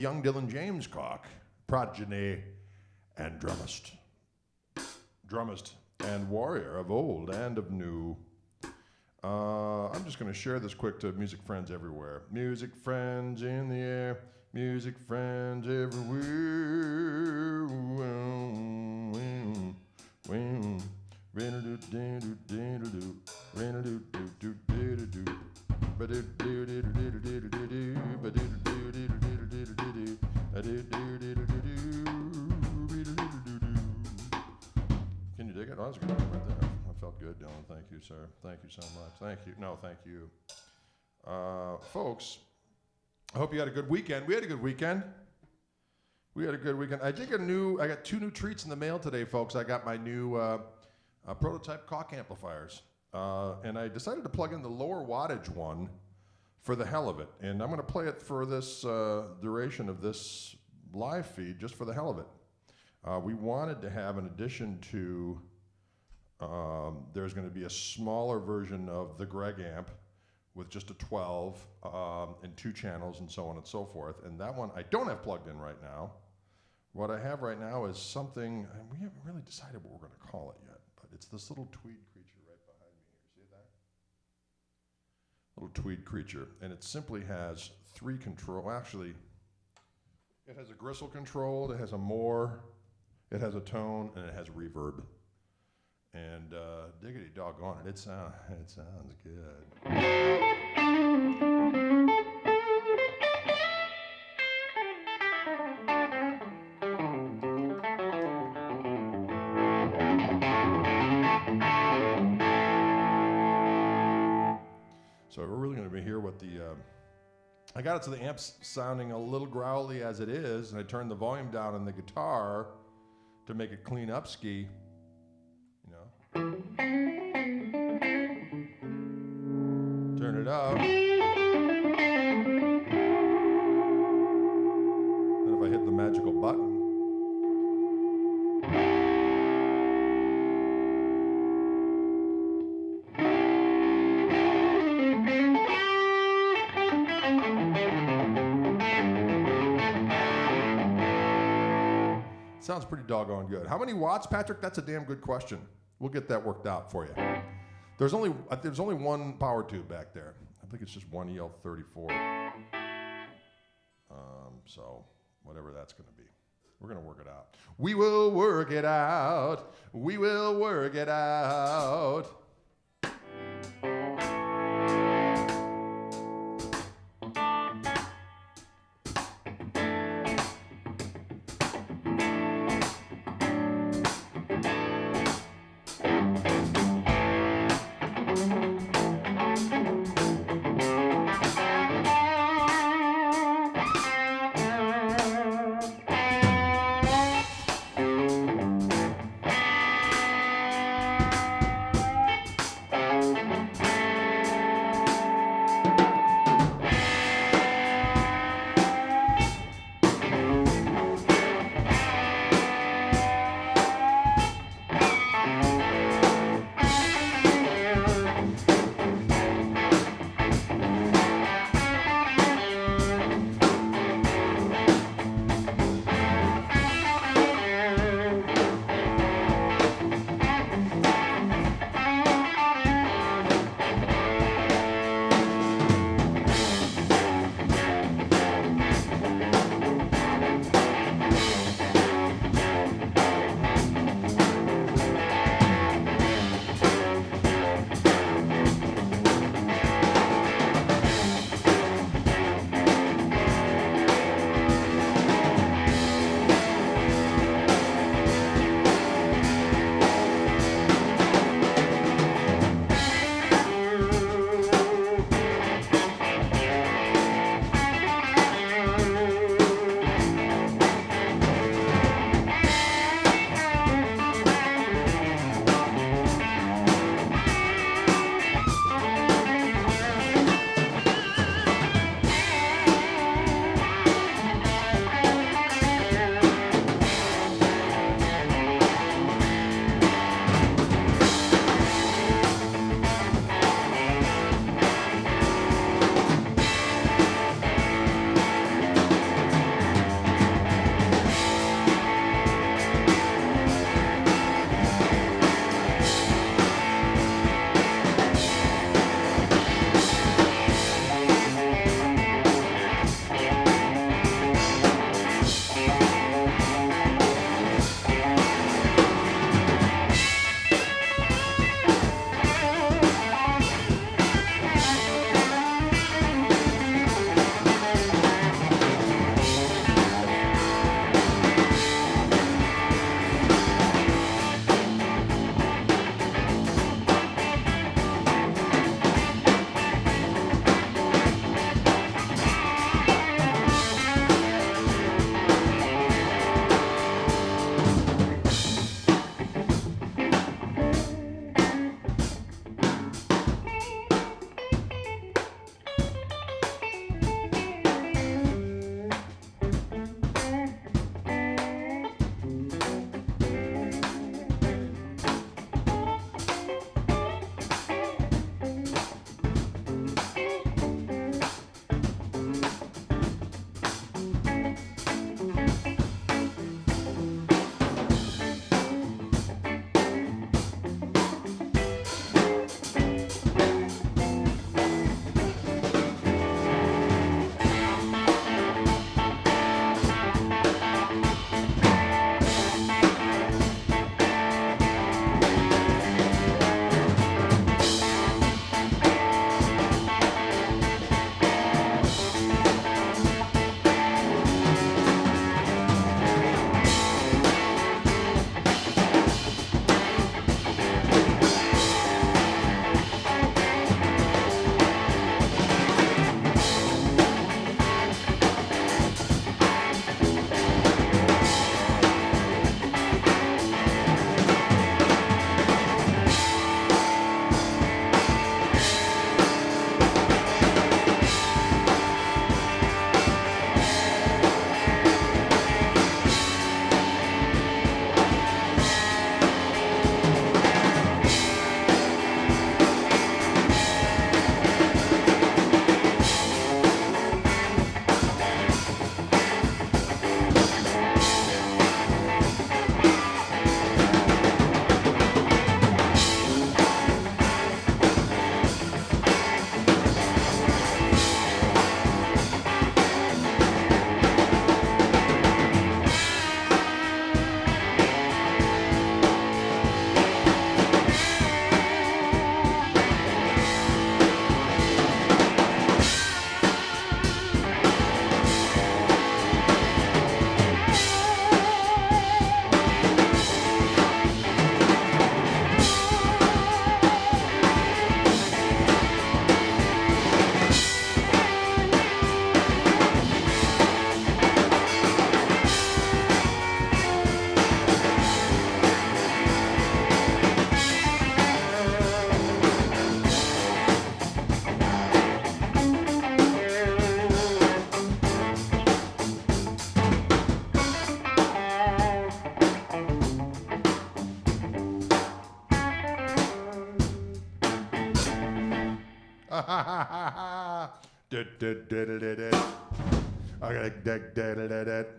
young Dylan James Koch, progeny and drummist and warrior of old and of new. I'm just going to share this quick to music friends everywhere. Music friends in the air, music friends everywhere. Can you dig it? Oh, that's good right there. That felt good, Dylan. Thank you, sir. Thank you so much. Thank you. No, thank you. Folks, I hope you had a good weekend. We had a good weekend. I got 2 new treats in the mail today, folks. I got my new prototype Koch amplifiers. And I decided to plug in the lower wattage one for the hell of it. And I'm going to play it for this duration of this live feed, just for the hell of it. We wanted to have, in addition to, there's going to be a smaller version of the Greg amp with just a 12 and 2 channels and so on and so forth. And that one I don't have plugged in right now. What I have right now is something, and we haven't really decided what we're going to call it yet, but it's this little tweed creature right behind me here. See that? Little tweed creature. And it simply has 3 control. Actually, it has a gristle control, it has a more, it has a tone, and it has reverb. And diggity doggone it, it sounds good. So we're really going to be here what the, I got it to the amps sounding a little growly as it is, and I turned the volume down on the guitar to make it clean up ski, you know. Turn it up. Then if I hit the magical button, sounds pretty doggone good. How many watts, Patrick? That's a damn good question. We'll get that worked out for you. There's only one power tube back there. I think it's just one EL34. So whatever that's going to be, we're going to work it out. We will work it out. We will work it out.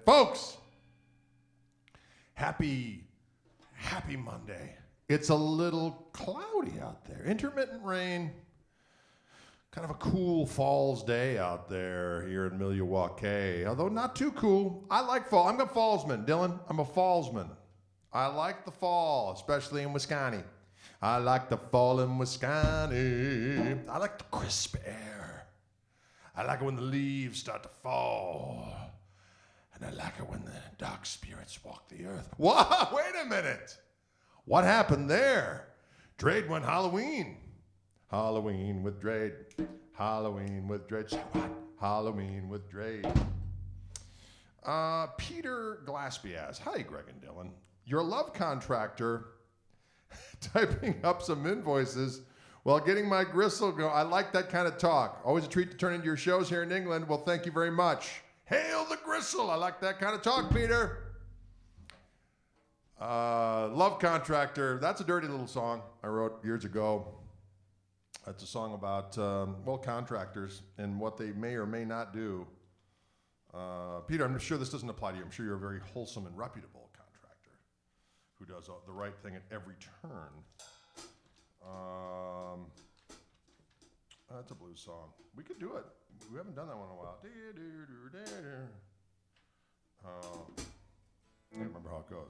Folks, happy Monday. It's a little cloudy out there. Intermittent rain. Kind of a cool fall's day out there here in Milwaukee, although not too cool. I like fall. I'm a fallsman, Dylan. I'm a fallsman. I like the fall, especially in Wisconsin. I like the fall in Wisconsin. I like the crisp air. I like it when the leaves start to fall. And I like it when the dark spirits walk the earth. What? Wait a minute. What happened there? Drade went Halloween. Halloween with Drade. Halloween with Drade. So what? Halloween with Drade. Peter Glaspie asks, hi, Greg and Dylan. Your love contractor typing up some invoices while getting my gristle going. I like that kind of talk. Always a treat to turn into your shows here in England. Well, thank you very much. Hail the gristle. I like that kind of talk, Peter. Love contractor. That's a dirty little song I wrote years ago. That's a song about, contractors and what they may or may not do. Peter, I'm sure this doesn't apply to you. I'm sure you're a very wholesome and reputable contractor who does the right thing at every turn. That's a blues song. We could do it. We haven't done that one in a while. I can't remember how it goes.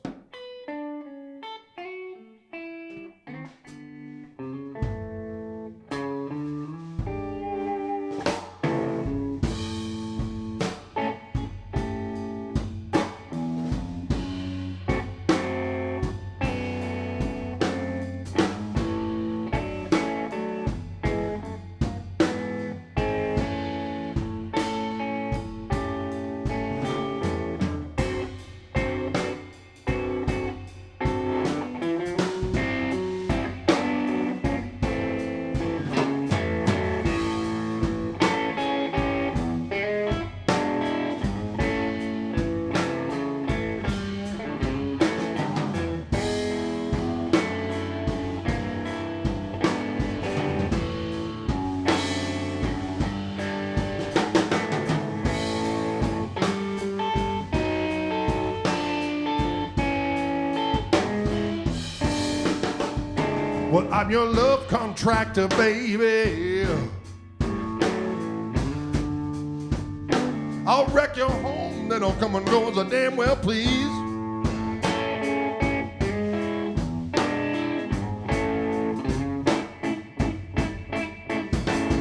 Well, I'm your love contractor, baby. I'll wreck your home, then I'll come and go as I damn well please.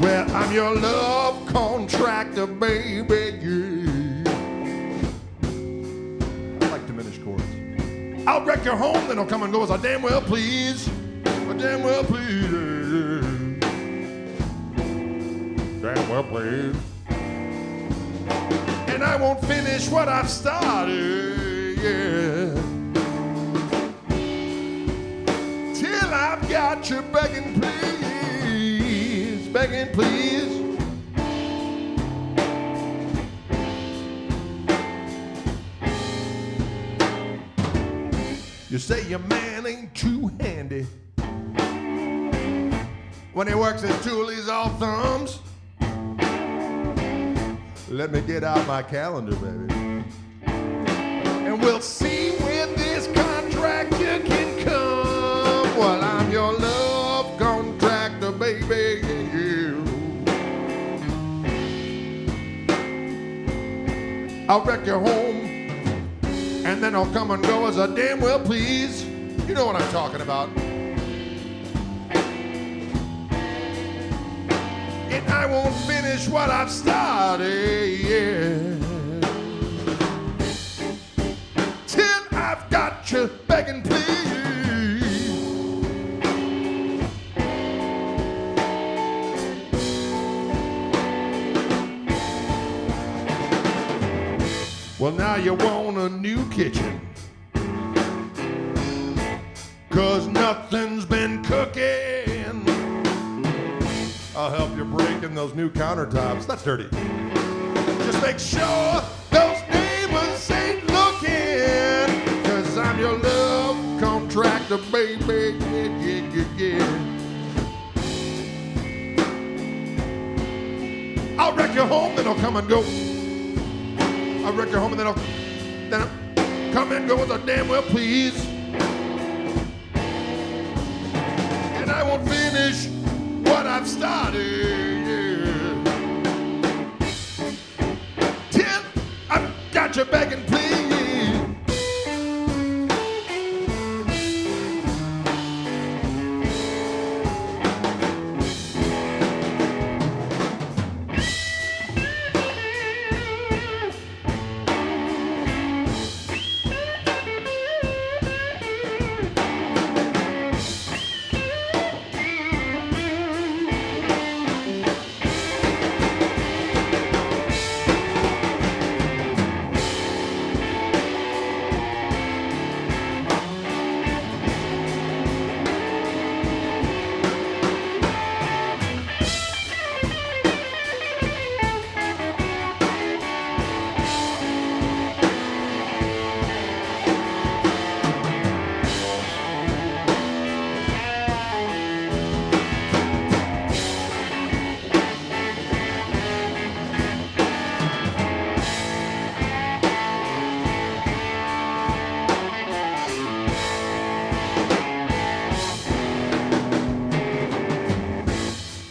Well, I'm your love contractor, baby. Yeah. I like diminished chords. I'll wreck your home, then I'll come and go as I damn well please. Damn well please. Damn well please. And I won't finish what I've started, yeah, till I've got you begging please, begging please. You say your man ain't too handy. When he works his tool, he's all thumbs. Let me get out my calendar, baby. And we'll see when this contractor can come. Well, I'm your love contractor, baby. I'll wreck your home, and then I'll come and go as I damn well please. You know what I'm talking about. I won't finish what I've started, yeah, till I've got you begging please. Well, now you want a new kitchen, 'cause nothing's been cooking. I'll help you break in those new countertops. That's dirty. Just make sure those neighbors ain't looking, 'cause I'm your love contractor, baby. Yeah, yeah, yeah, wreck your home, then I'll come and go. I'll wreck your home and then I'll come and go as I damn well please. And I won't finish what I've started. Till I've got you begging please.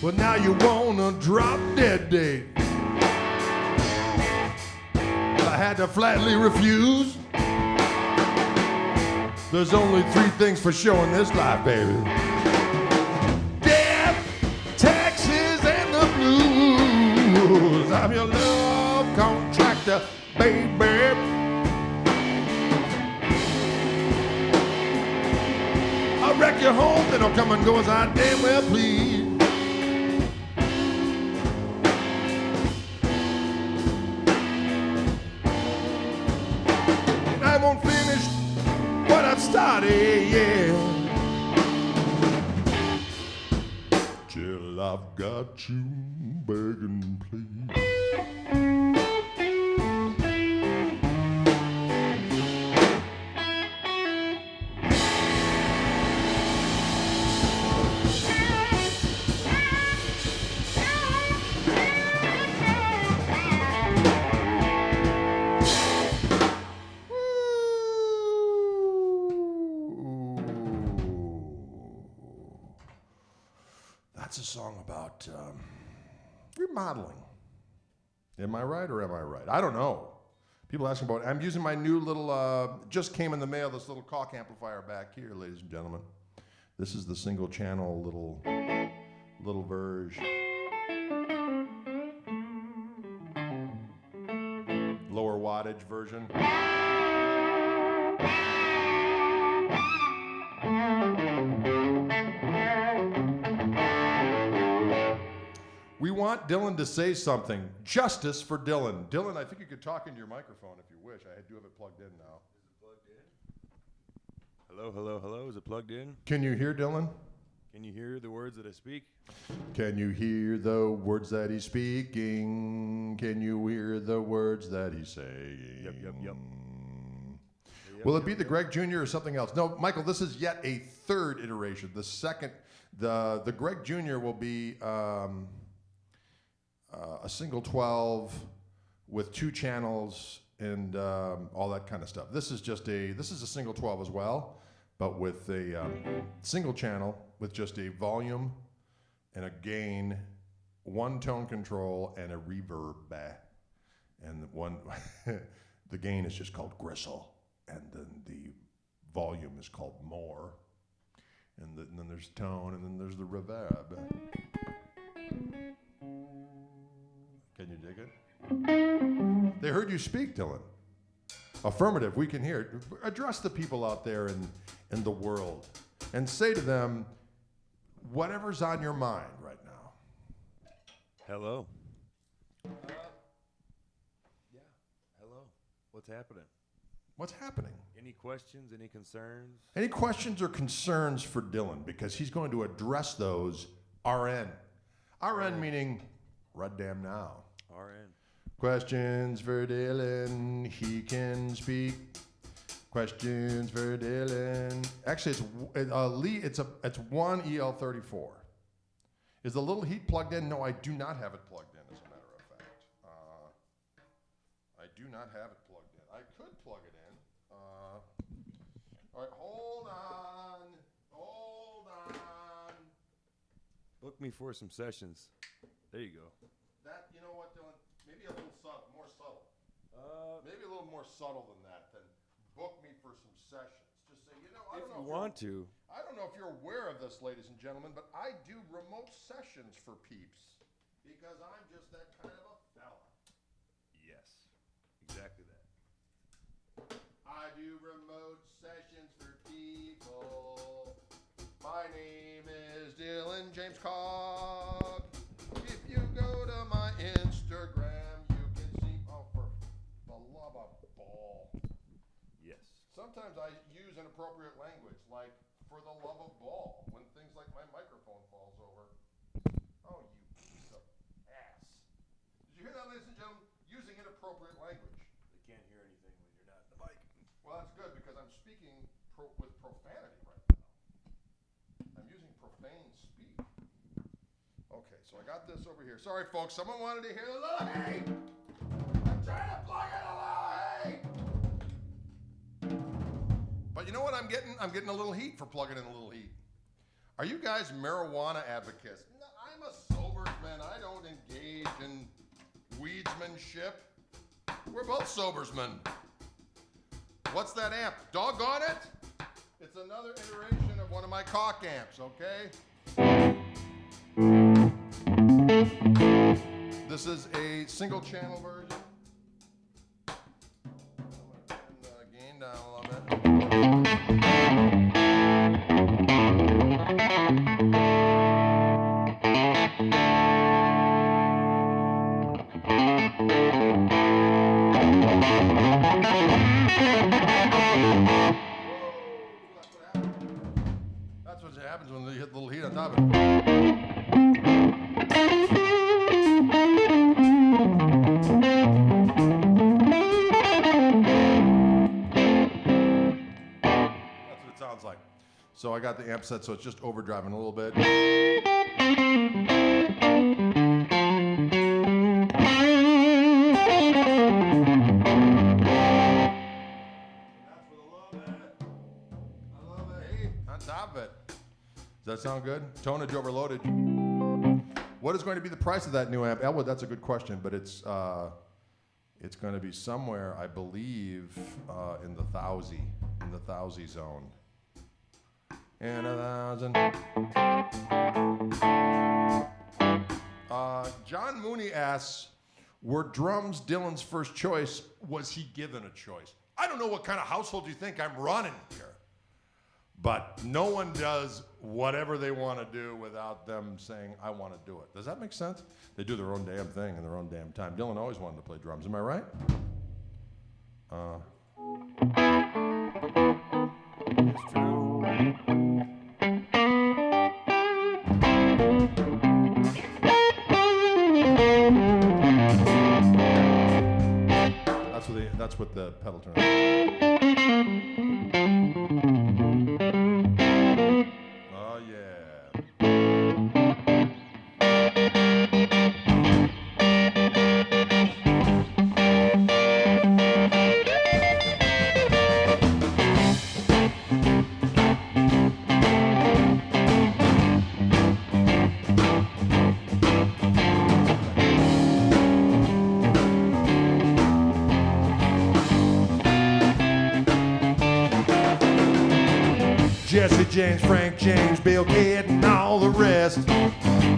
Well, now you wanna drop dead date. I had to flatly refuse. There's only 3 things for sure in this life, baby. Death, taxes, and the blues. I'm your love contractor, baby. I'll wreck your home, then I'll come and go as I damn well please. I won't finish what I've started, yeah. Till I've got you begging, please. That's a song about remodeling. Am I right or am I right? I don't know. People asking about it. I'm using my new little, just came in the mail, this little Koch amplifier back here, ladies and gentlemen. This is the single channel little version. Lower wattage version. We want Dylan to say something. Justice for Dylan. Dylan, I think you could talk into your microphone if you wish. I do have it plugged in now. Is it plugged in? Hello, hello, hello. Is it plugged in? Can you hear Dylan? Can you hear the words that I speak? Can you hear the words that he's speaking? Can you hear the words that he's saying? Yep. Will it be the Greg Jr. or something else? No, Michael, this is yet a third iteration. The second, the Greg Jr. will be a single 12 with 2 channels and all that kind of stuff. This is a single 12 as well, but with a single channel with just a volume and a gain, 1 tone control, and a reverb. And the gain is just called Gristle, and then the volume is called More, and then there's tone, and then there's the reverb. Can you dig it? They heard you speak, Dylan. Affirmative, we can hear it. Address the people out there in the world and say to them whatever's on your mind right now. Hello. Yeah, hello. What's happening? What's happening? Any questions, any concerns? Any questions or concerns for Dylan? Because he's going to address those RN. RN meaning Rud Damn Now. RN. Questions for Dylan, he can speak. Questions for Dylan. Actually, it's one EL34. Is the little heat plugged in? No, I do not have it plugged in, as a matter of fact. not have it plugged in. I could plug it in. All right, hold on. Book me for some sessions. There you go. That, you know what, Dylan? Maybe a little more subtle. Maybe a little more subtle than that. Than book me for some sessions. Just say, you know, I don't know. If you want to. I don't know if you're aware of this, ladies and gentlemen, but I do remote sessions for peeps because I'm just that kind of a fella. Yes. Exactly that. I do remote sessions for people. My name is Dylan James Koch. If you go to my Instagram, you can see, oh, for the love of ball. Yes. Sometimes I use inappropriate language, like for the love of ball, when things like my microphone falls over. Oh, you piece of ass. Did you hear that, ladies and gentlemen? Using inappropriate language. They can't hear anything when you're not in the mic. Well, that's good because I'm speaking with profanity right now. I'm using profane speak. Okay, so I got this over here. Sorry, folks. Someone wanted to hear the little hey. I'm trying to plug in a little hey. But you know what I'm getting? I'm getting a little heat for plugging in a little heat. Are you guys marijuana advocates? No, I'm a sobersman. I don't engage in weedsmanship. We're both sobersmen. What's that amp? Doggone it! It's another iteration of one of my Koch amps, okay? This is a single channel version. I'm going to turn the gain down a little bit. That's what happens when they hit a little heat on top of it. That's what it sounds like. So I got the amp set, so it's just overdriving a little bit. Top of it. Does that sound good? Tonage overloaded. What is going to be the price of that new amp? Elwood, that's a good question, but it's going to be somewhere, I believe, in the thousand zone. And 1,000. John Mooney asks, were drums Dylan's first choice? Was he given a choice? I don't know what kind of household you think I'm running here. But no one does whatever they want to do without them saying, I want to do it. Does that make sense? They do their own damn thing in their own damn time. Dylan always wanted to play drums. Am I right? It's true. That's what the pedal turn. Oh yeah. Jesse James, Frank James, Bill Gates, and all the rest.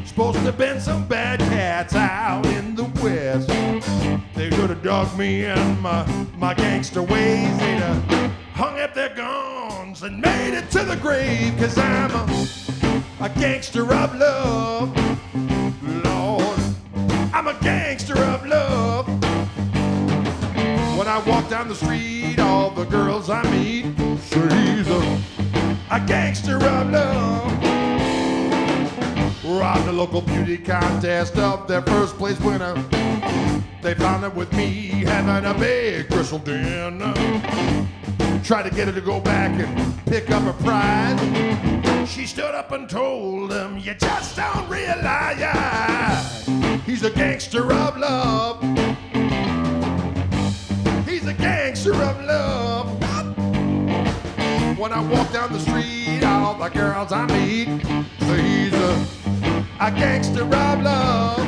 Supposed to have been some bad cats out in the West. They could have dogged me in my gangster ways. They'd have hung up their guns and made it to the grave. 'Cause I'm a gangster of love. Lord, I'm a gangster of love. When I walk down the street, all the girls I meet say he's a gangster of love. Robbed the local beauty contest of their first place winner. They found her with me having a big crystal dinner. Tried to get her to go back and pick up her pride. She stood up and told him, you just don't realize he's a gangster of love. gangster of love. When I walk down the street, all the girls I meet say he's a gangster of love.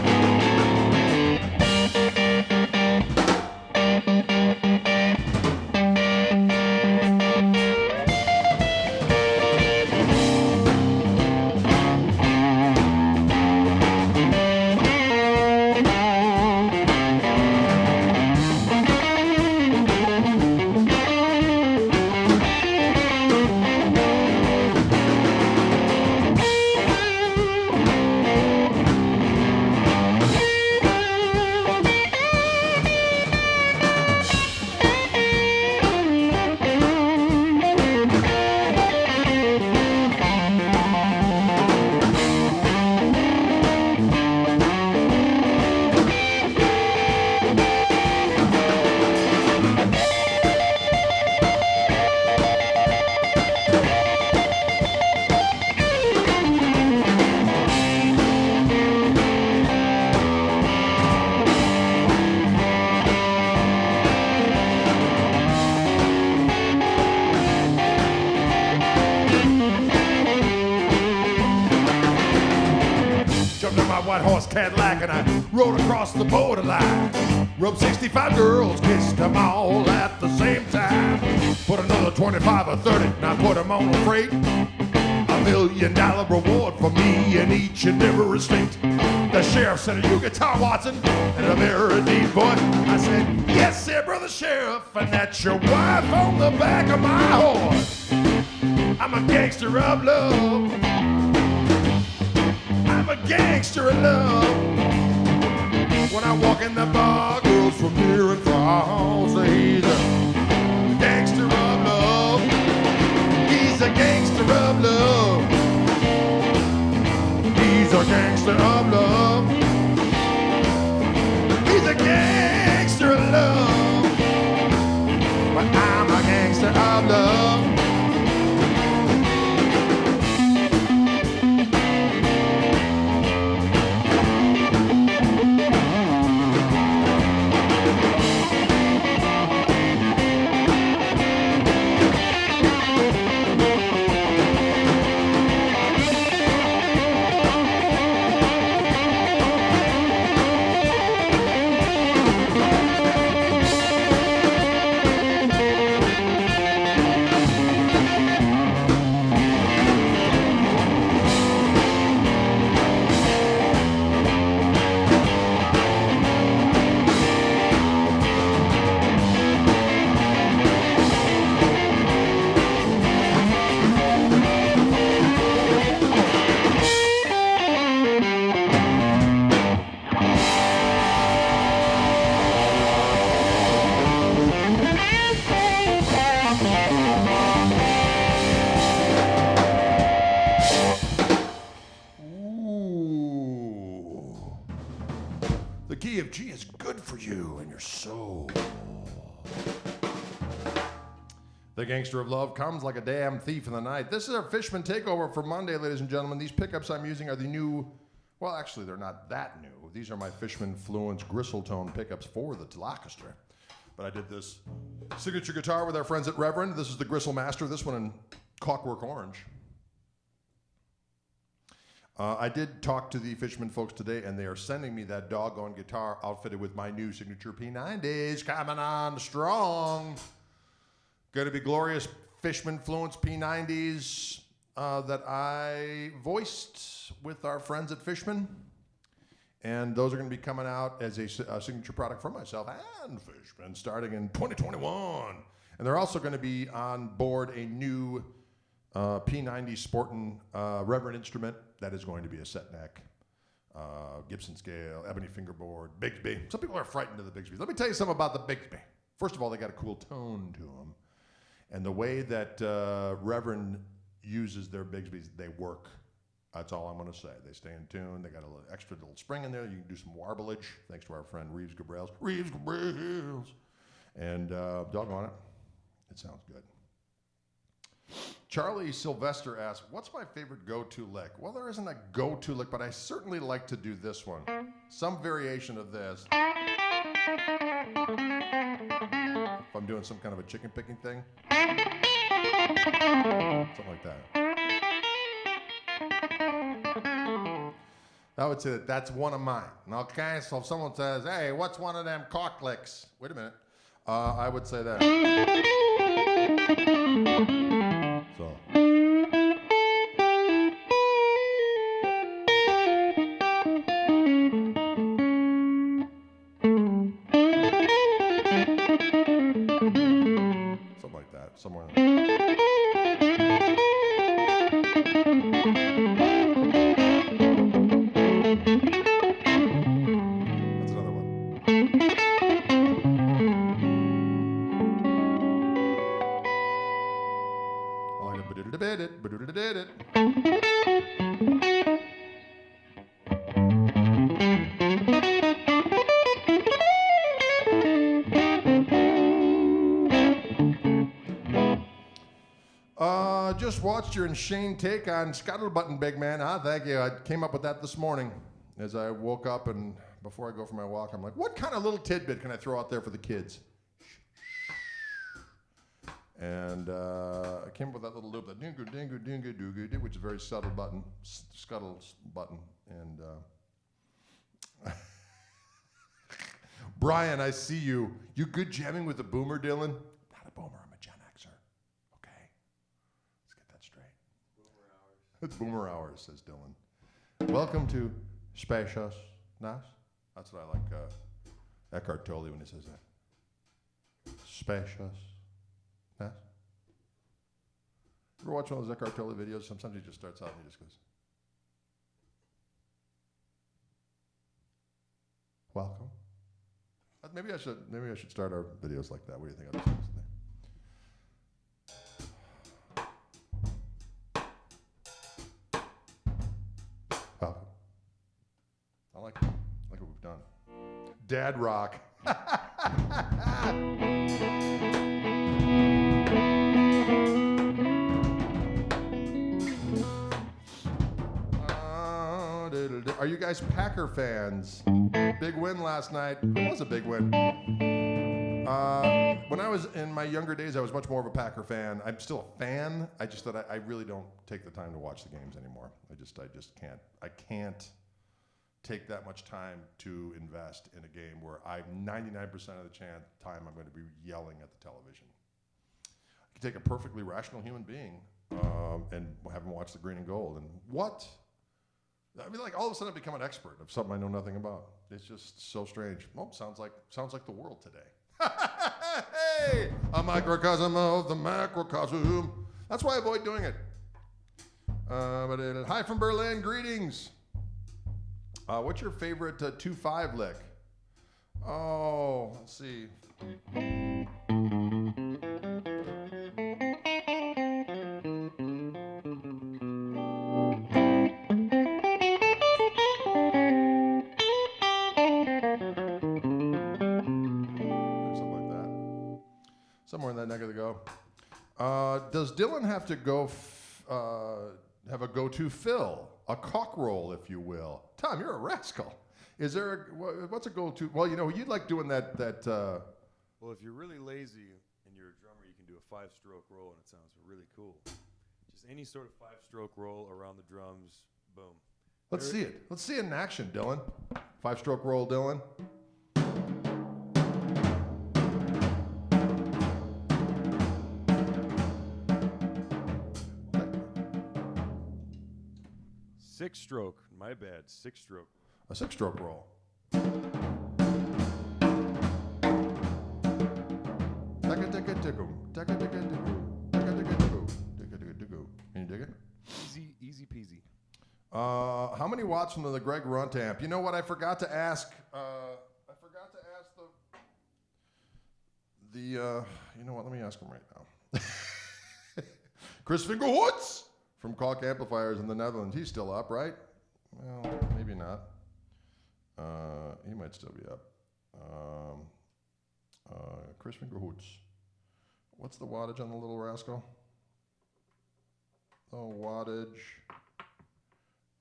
White horse Cadillac and I rode across the borderline. Rubbed 65 girls, kissed them all at the same time. Put another 25 or 30 and I put them on a freight. $1 million reward for me in each and every state. The sheriff said, "Are you Guitar Watson?" And a very deep voice I said, "Yes, sir, brother sheriff, and that's your wife on the back of my horse. I'm a gangster of love. I'm a gangster of love. When I walk in the bar, girls from near and far say he's a gangster of love. He's a gangster of love. He's a gangster of love. He's a gangster of love. But I'm a gangster of love. The key of G is good for you and your soul. The gangster of love comes like a damn thief in the night. This is our Fishman Takeover for Monday, ladies and gentlemen. These pickups I'm using are the new, well, actually, they're not that new. These are my Fishman Fluence Gristletone pickups for the Telecaster. But I did this signature guitar with our friends at Reverend. This is the Gristle Master, this one in Clockwork Orange. I did talk to the Fishman folks today, and they are sending me that doggone guitar outfitted with my new signature P90s coming on strong. Going to be glorious Fishman Fluence P90s that I voiced with our friends at Fishman. And those are going to be coming out as a signature product for myself and Fishman starting in 2021. And they're also going to be on board a new P90 Sportin' Reverend instrument that is going to be a set neck, Gibson scale, ebony fingerboard, Bigsby. Some people are frightened of the Bigsby. Let me tell you something about the Bigsby. First of all, they got a cool tone to them. And the way that Reverend uses their Bigsbys, they work. That's all I'm going to say. They stay in tune. They got a little extra little spring in there. You can do some warblage, thanks to our friend Reeves Gabrels. And doggone it, it sounds good. Charlie Sylvester asked, what's my favorite go-to lick? Well, there isn't a go-to lick, but I certainly like to do this one. Some variation of this. If I'm doing some kind of a chicken picking thing. Something like that. I would say that that's one of mine. Okay, so if someone says, hey, what's one of them Koch licks? Wait a minute. I would say that. So. Something like that. Somewhere. That's another one. I like it. Just watched your Shane take on Scuttlebutton, big man. Thank you. I came up with that this morning as I woke up, and before I go for my walk, I'm like, what kind of little tidbit can I throw out there for the kids? And I came up with that little loop, that dingo, dingo, dingo, doo, which is a very subtle button, scuttle button. And Brian, I see you. You good jamming with the boomer, Dylan? Not a boomer, I'm a Gen Xer. Okay, let's get that straight. Boomer hours. It's boomer hours, says Dylan. Welcome to Spacious. That's what I like Eckhart Tolle when he says that. Spacious. You ever watch one of those Eckhart Tolle videos? Sometimes he just starts out and he just goes, welcome. Maybe I should start our videos like that. What do you think of this? Welcome. I like it. I like what we've done. Dad rock. Are you guys Packer fans? Big win last night. It was a big win. When I was in my younger days, I was much more of a Packer fan. I'm still a fan. I just thought I really don't take the time to watch the games anymore. I just can't. I can't take that much time to invest in a game where 99% of the time I'm going to be yelling at the television. I can take a perfectly rational human being and have him watch the green and gold. And what? I mean, like all of a sudden I become an expert of something I know nothing about. It's just so strange. Oh, sounds like the world today. Hey, a microcosm of the macrocosm. That's why I avoid doing it. Hi from Berlin, greetings. What's your favorite 2-5 lick? Oh, let's see. Somewhere in that neck of the go. Does Dylan have to go have a go-to fill, a cock roll, if you will? Tom, you're a rascal. Is there what's a go-to? Well, you know, you'd like doing that. Well, if you're really lazy and you're a drummer, you can do a 5-stroke roll, and it sounds really cool. Just any sort of 5-stroke roll around the drums, boom. Let's see it. Let's see it in action, Dylan. 5-stroke roll, Dylan. Six-stroke, my bad, 6-stroke. A 6-stroke roll. Can you dig it? Easy peasy. How many watts from the Greg Runt amp? You know what? I forgot to ask. You know what? Let me ask him right now. Chris Fingerhoots from Koch Amplifiers in the Netherlands. He's still up, right? Well, maybe not. He might still be up. Chris Fingerhoots. What's the wattage on the little rascal? The wattage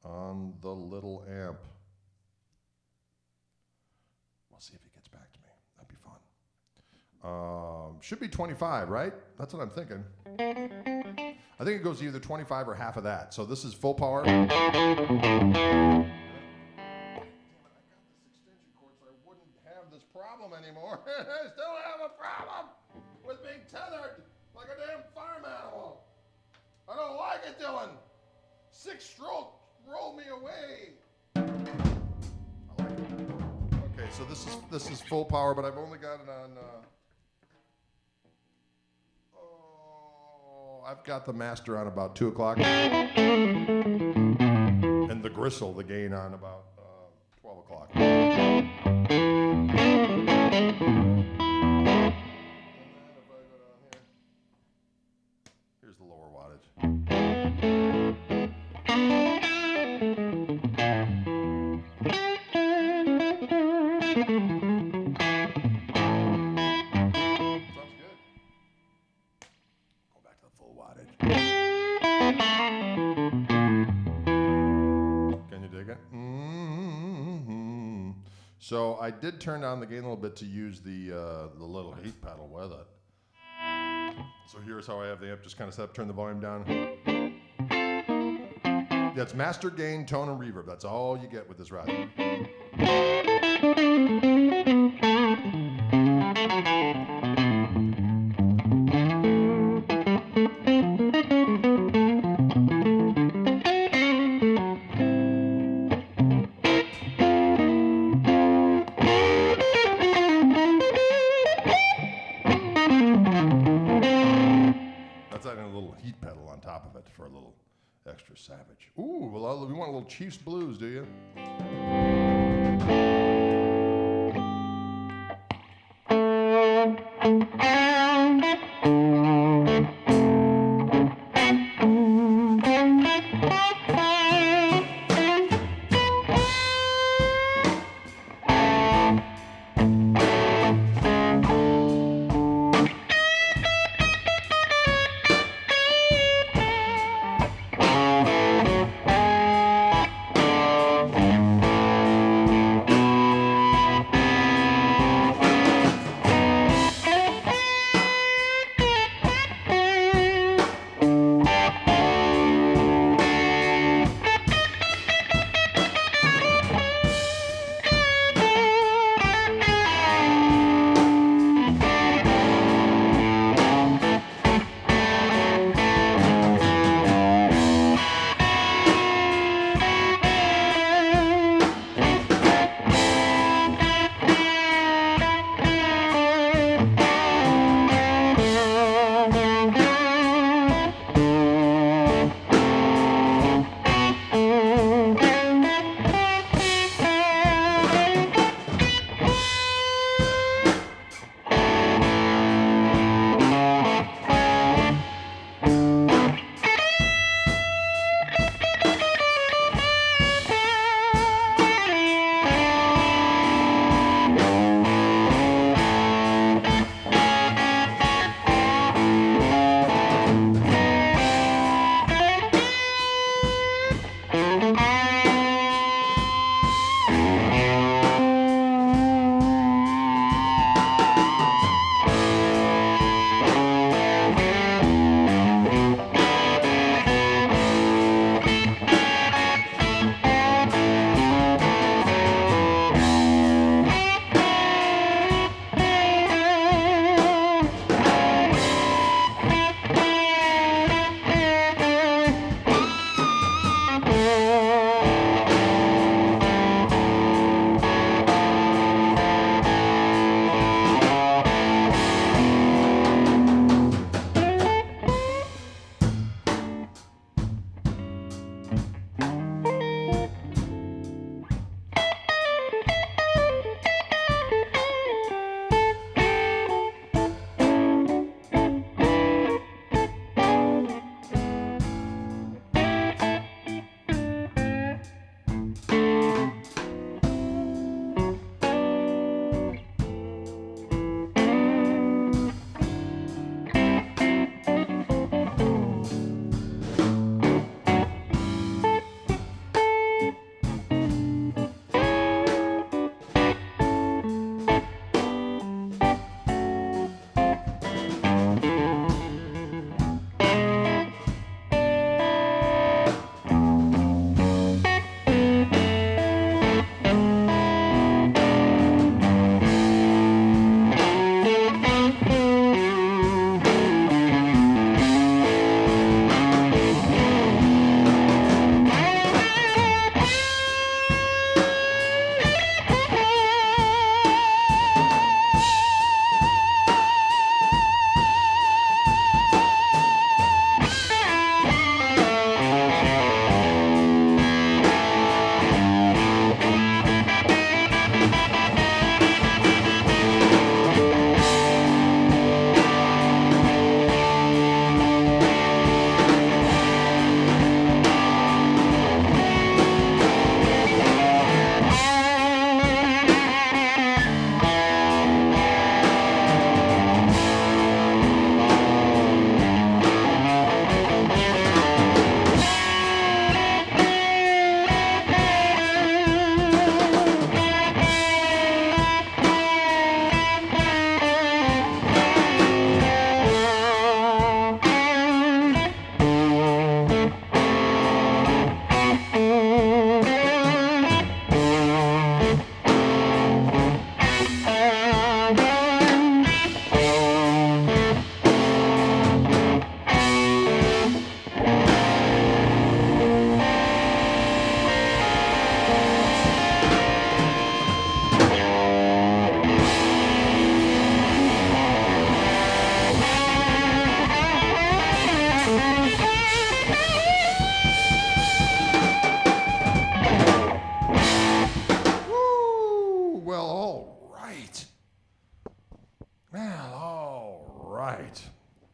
on the little amp. We'll see if he gets back to me. Should be 25, right? That's what I'm thinking. I think it goes either 25 or half of that. So this is full power. Damn it, I got this extension cord so I wouldn't have this problem anymore. I still have a problem with being tethered like a damn farm animal. I don't like it, Dylan. 6-stroke, roll me away. I like it. Okay, so this is full power, but I've only got it on. I've got the master on about 2 o'clock, and the gristle, the gain, on about 12 o'clock. And then if I go down here, here's the lower wattage. Can you dig it? Mm-hmm. So I did turn down the gain a little bit to use the little heat pedal with it. So here's how I have the amp just kind of set up, turn the volume down. Yeah, it's master, gain, tone, and reverb. That's all you get with this rod. For a little extra savage. Ooh, well, you want a little Chiefs blues, do you?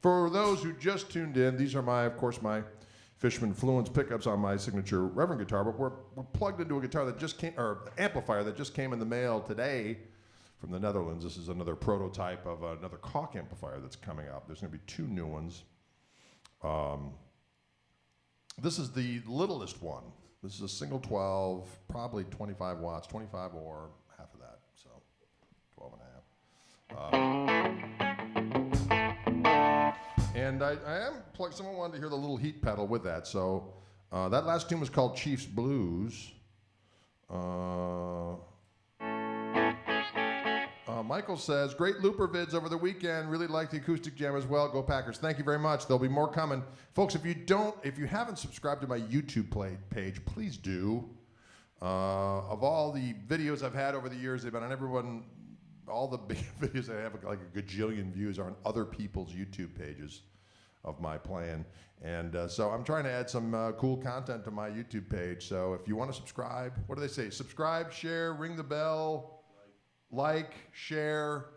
For those who just tuned in, these are my, of course, my Fishman Fluence pickups on my signature Reverend guitar, but we're plugged into a guitar that just came, or amplifier that just came in the mail today from the Netherlands. This is another prototype of another Koch amplifier that's coming up. There's going to be 2 new ones. This is the littlest one. This is a single 12, probably 25 watts, 25 or half of that, so 12 and a half. And I am plugged, someone wanted to hear the little heat pedal with that, so that last tune was called Chiefs Blues. Michael says, great looper vids over the weekend. Really like the acoustic jam as well. Go Packers. Thank you very much. There'll be more coming. Folks, if you haven't subscribed to my YouTube page, please do. Of all the videos I've had over the years, they've been on everyone, all the big videos I have like a gajillion views are on other people's YouTube pages of my playing. And so I'm trying to add some cool content to my YouTube page. So if you want to subscribe, what do they say? Subscribe, share, ring the bell. Like, share,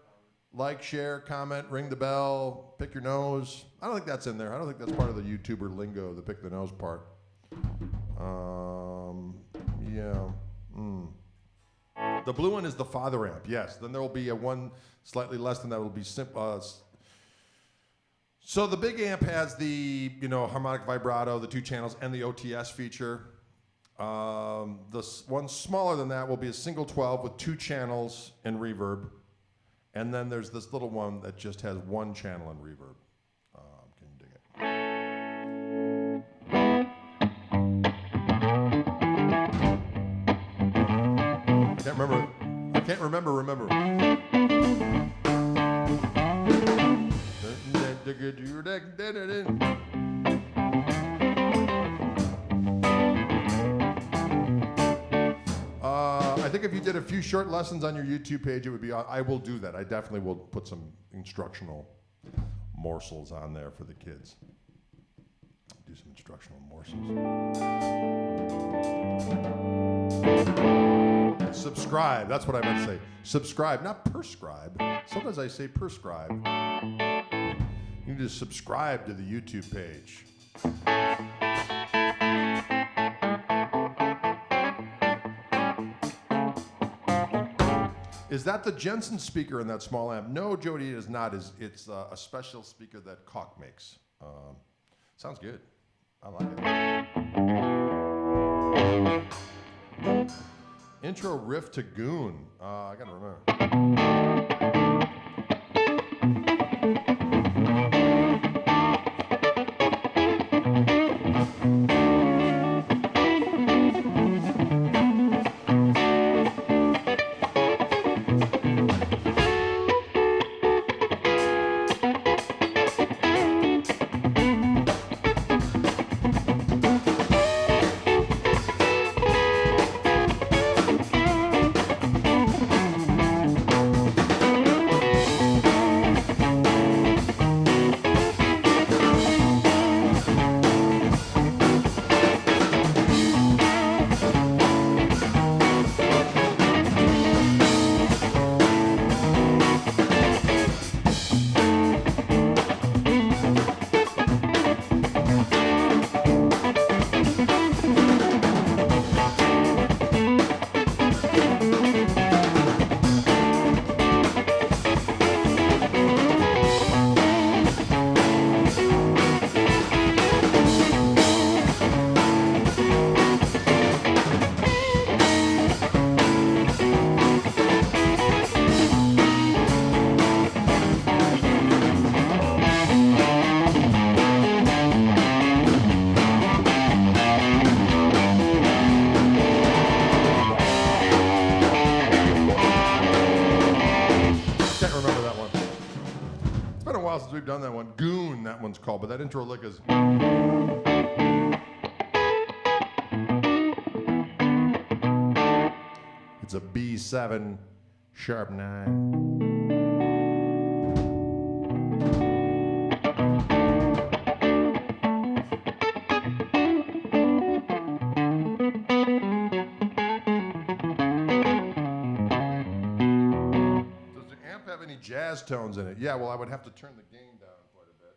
comment, ring the bell, pick your nose. I don't think that's in there. I don't think that's part of the YouTuber lingo, the pick the nose part. Yeah. The blue one is the father amp, yes. Then there will be a one slightly less than that will be simple. So the big amp has the harmonic vibrato, the 2 channels, and the OTS feature. The one smaller than that will be a single 12 with 2 channels and reverb. And then there's this little one that just has 1 channel and reverb. Can you dig it? I can't remember. I think if you did a few short lessons on your YouTube page, it would be. I will do that. I definitely will put some instructional morsels on there for the kids. Do some instructional morsels. Subscribe. That's what I meant to say. Subscribe, not prescribe. Sometimes I say prescribe. You need to subscribe to the YouTube page. Is that the Jensen speaker in that small amp? No, Jody, it is not. It's a special speaker that Koch makes. Sounds good. I like it. Intro riff to Goon. I gotta remember. We've done that one. Goon, that one's called, but that intro lick is. It's a B7 sharp 9. Jazz tones in it. Yeah, well, I would have to turn the gain down quite a bit.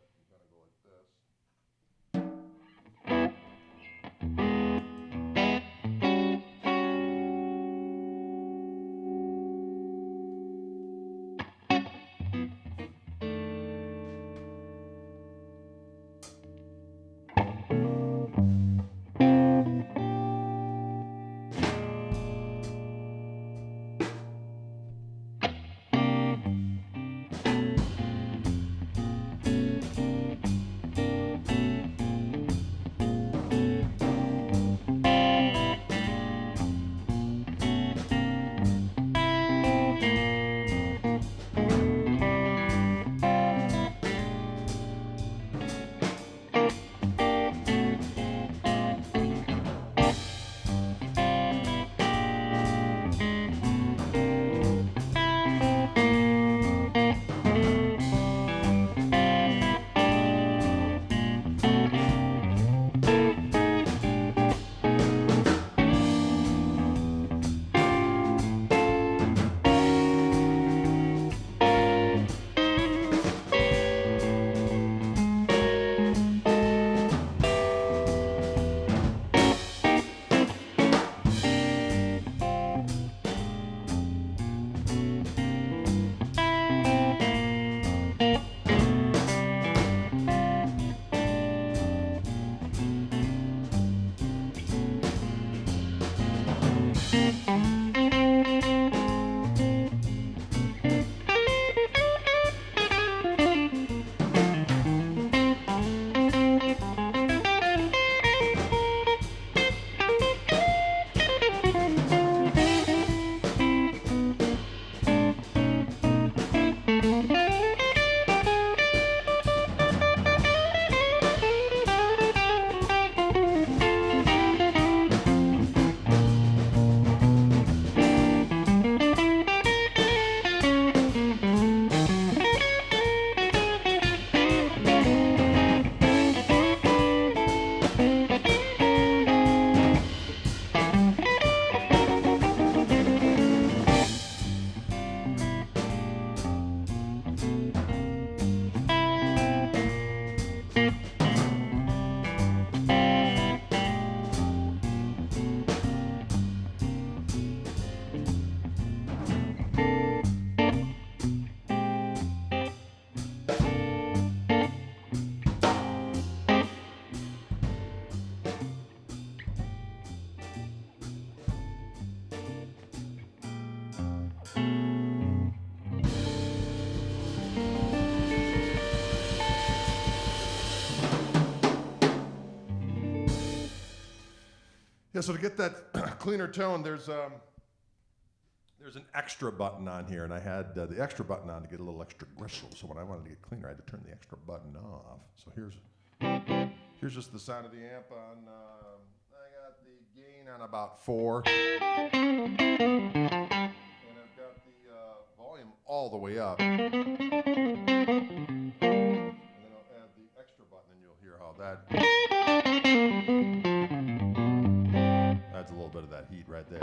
Yeah, so to get that cleaner tone, there's an extra button on here, and I had the extra button on to get a little extra gristle. So when I wanted to get cleaner, I had to turn the extra button off. So here's just the sound of the amp on. I got the gain on about 4, and I've got the volume all the way up. And then I'll add the extra button, and you'll hear how that adds a little bit of that heat right there.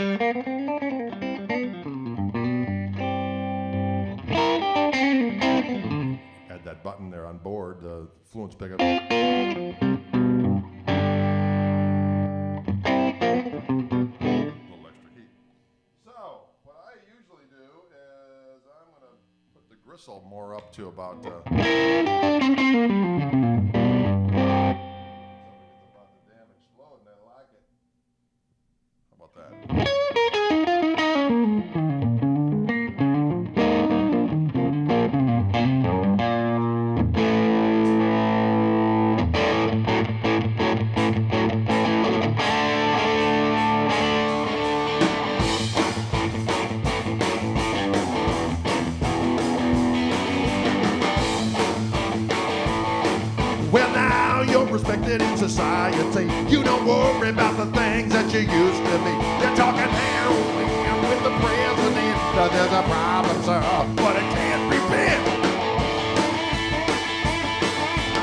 Add that button there on board, the Fluence pickup. A little extra heat. So, what I usually do is I'm going to put the gristle more up to about... Somebody gets about the damn explode, and I like it. How about that? Well, now you're respected in society. You don't worry about the things that you used to be. They're talking heroin with the president. There's a problem, sir, but it can't be fixed.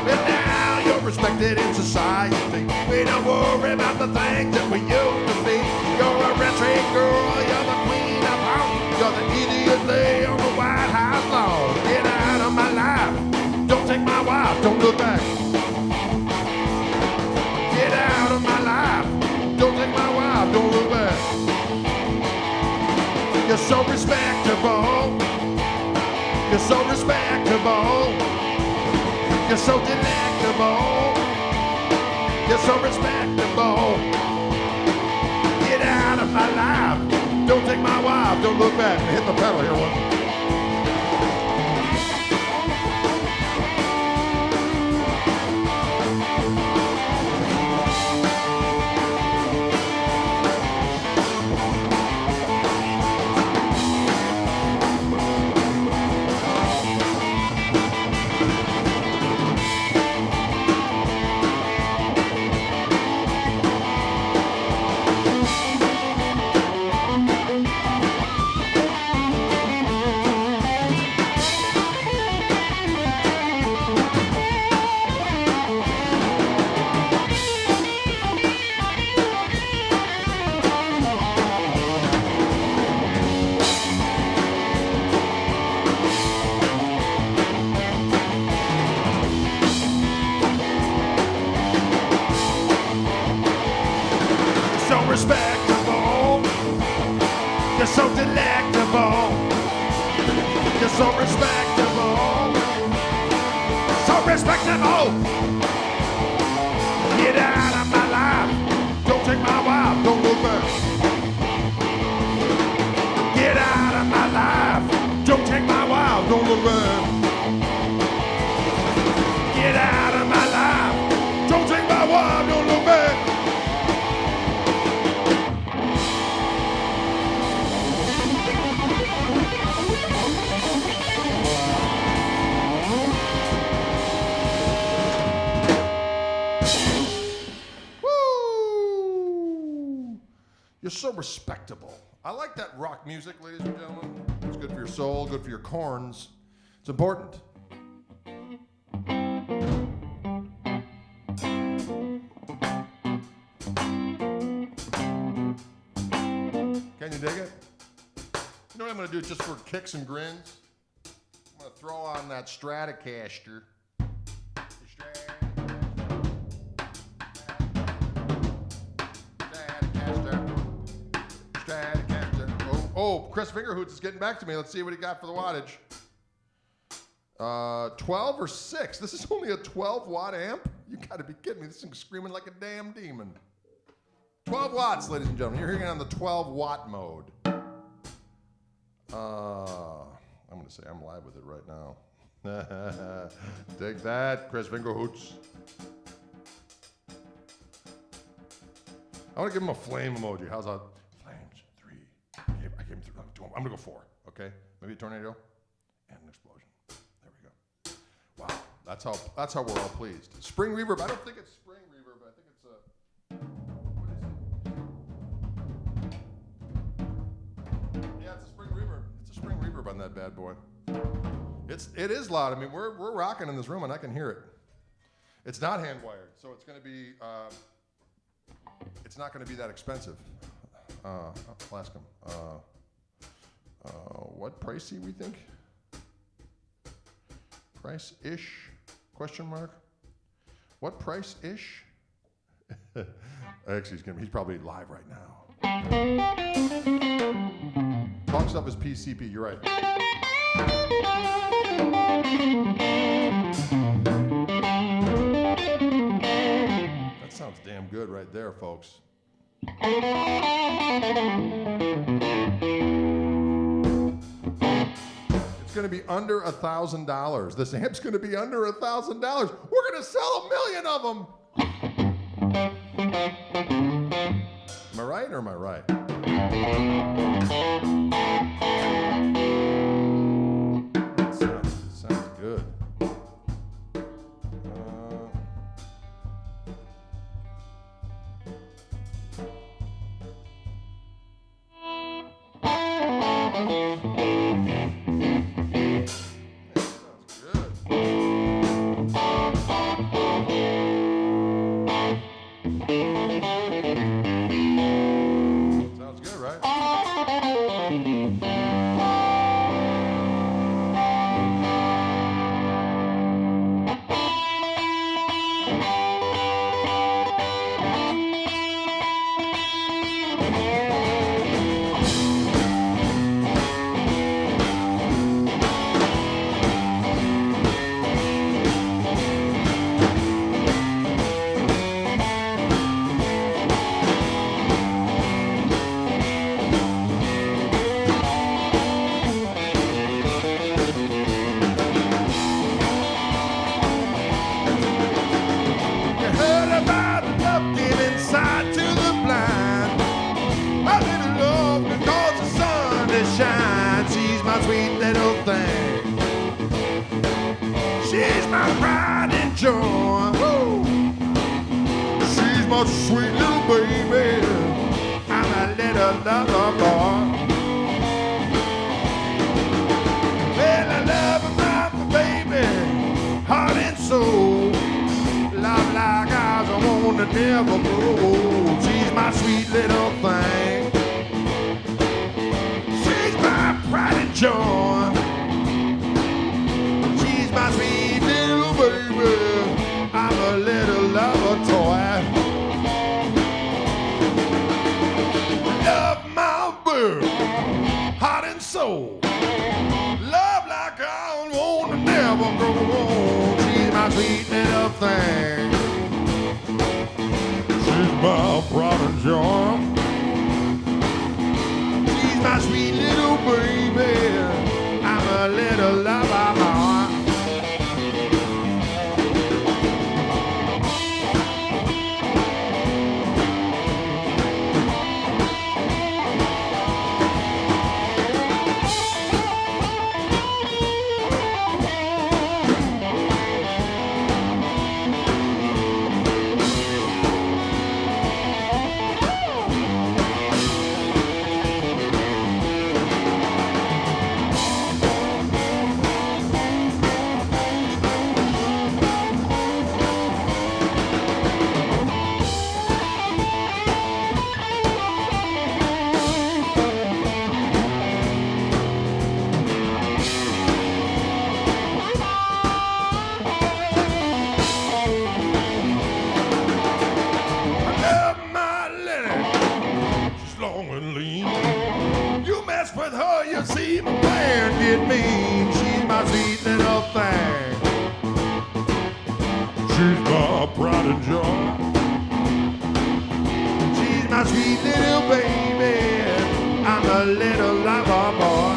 Well, now you're respected in society. We don't worry about the things that we used to be. You're a retreat girl, you're the queen of home. You're the idiot lay on the White House lawn. Get out of my life. Don't take my wife, don't look back. Get out of my life. Don't take my wife, don't look back. You're so respectable. You're so respectable. You're so delectable. You're so respectable. Get out of my life. Don't take my wife, don't look back. Hit the pedal here once. Respectable, you're so delectable, you're so respectable, so respectable. Get out of my life, don't take my wife, don't look back. Get out of my life, don't take my wife, don't look back. Get out of my life, don't take my wife, don't look back. You're so respectable. I like that rock music, ladies and gentlemen. It's good for your soul, good for your corns. It's important. Can you dig it? You know what I'm going to do just for kicks and grins? I'm going to throw on that Stratocaster. Oh, Chris Fingerhoots is getting back to me. Let's see what he got for the wattage. 12 or 6. This is only a 12-watt amp? You got to be kidding me. This thing's screaming like a damn demon. 12 watts, ladies and gentlemen. You're hearing it on the 12-watt mode. I'm going to say I'm live with it right now. Take that, Chris Fingerhoots. I want to give him a flame emoji. How's that? Flames, 3. I gave him 3. I'm going to go 4, okay? Maybe a tornado and an explosion. There we go. Wow, that's how we're all pleased. Spring reverb. I don't think it's spring reverb. I think it's what is it? Yeah, it's a spring reverb. It's a spring reverb on that bad boy. It is loud. I mean, we're rocking in this room and I can hear it. It's not hand wired, so it's going to be it's not going to be that expensive. I'll ask him. What pricey we think? Price-ish? Question mark? What price-ish? Actually, he's probably live right now. Talk stuff is PCP, you're right. That sounds damn good right there, folks. It's going to be under $1,000. This amp's going to be under $1,000. We're going to sell 1 million of them. Am I right or am I right? It sounds good. Sweet little baby, I'm a little lover boy. Well, I love my baby, heart and soul. Love like ours, I wanna never grow. She's my sweet little thing. She's my pride and joy. She's my sweet little baby. I'm a little lover toy. Heart and soul, love like I want to never grow old. She's my sweet little thing. She's my pride and joy. She's my sweet little baby. I'm a little lover boy. She's my pride and joy. She's my sweet little baby. I'm a little lover boy.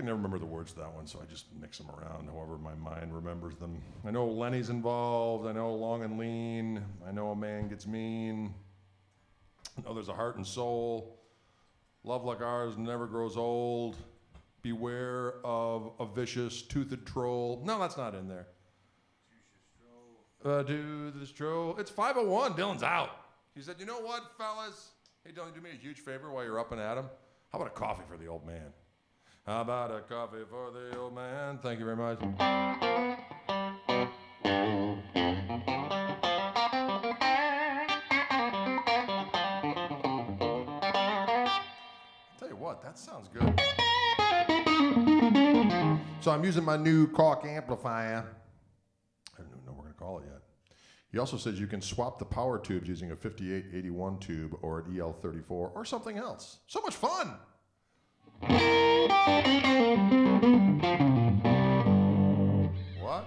can never remember the words to that one, so I just mix them around however my mind remembers them. I know Lenny's involved. I know Long and Lean. I know A Man Gets Mean. I know There's a Heart and Soul. Love Like Ours Never Grows Old. Beware of a Vicious Toothed Troll. No, that's not in there. Do this troll. It's 5:01. Dylan's out. He said, you know what, fellas? Hey, Dylan, do me a huge favor while you're up and at him. How about a coffee for the old man? How about a coffee for the old man? Thank you very much. Tell you what, that sounds good. So I'm using my new Koch amplifier. I don't even know what we're going to call it yet. He also says you can swap the power tubes using a 5881 tube or an EL34 or something else. So much fun! What?